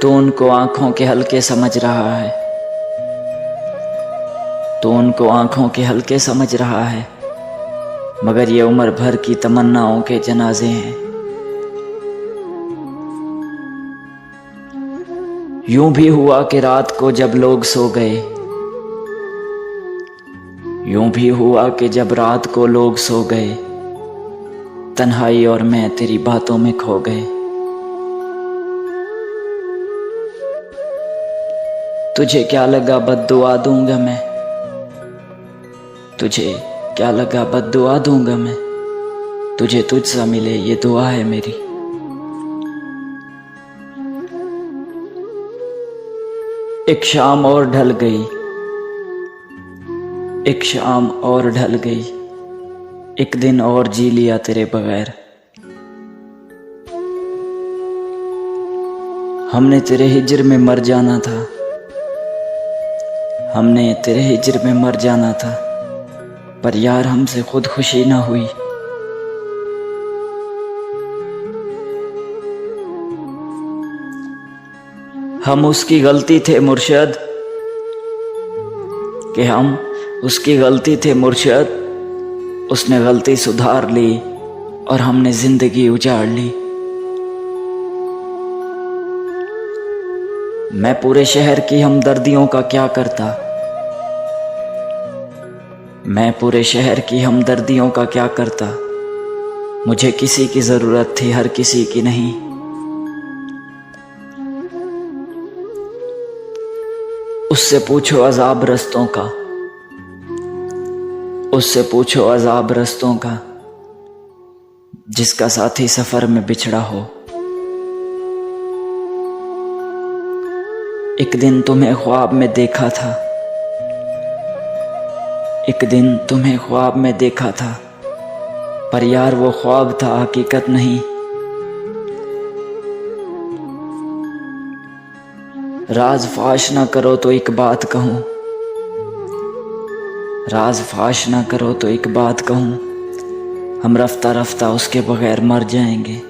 तो उनको आंखों के हल्के समझ रहा है, तो उनको आंखों के हल्के समझ रहा है, मगर ये उम्र भर की तमन्नाओं के जनाजे हैं। यूं भी हुआ कि रात को जब लोग सो गए, यूं भी हुआ कि जब रात को लोग सो गए, तन्हाई और मैं तेरी बातों में खो गए। तुझे क्या लगा बद्दुआ दूंगा मैं, तुझे क्या लगा बद्दुआ दूंगा मैं, तुझे तुझसा मिले ये दुआ है मेरी। एक शाम और ढल गई, एक शाम और ढल गई, एक दिन और जी लिया तेरे बगैर। हमने तेरे हिज्र में मर जाना था, हमने तेरे हिज्र में मर जाना था, पर यार हमसे खुद खुशी ना हुई। हम उसकी गलती थे मुर्शद, कि हम उसकी गलती थे मुर्शद, उसने गलती सुधार ली और हमने जिंदगी उजाड़ ली। मैं पूरे शहर की हमदर्दियों का क्या करता, मैं पूरे शहर की हमदर्दियों का क्या करता, मुझे किसी की जरूरत थी हर किसी की नहीं। उससे पूछो अजाब रस्तों का, उससे पूछो अजाब रस्तों का, जिसका साथी सफर में बिछड़ा हो। एक दिन तुम्हें ख्वाब में देखा था, एक दिन तुम्हें ख्वाब में देखा था, पर यार वो ख्वाब था हकीकत नहीं। राज फाश ना करो तो एक बात कहूँ, राज फाश ना करो तो एक बात कहूँ, हम रफ्ता रफ्ता उसके बगैर मर जाएंगे।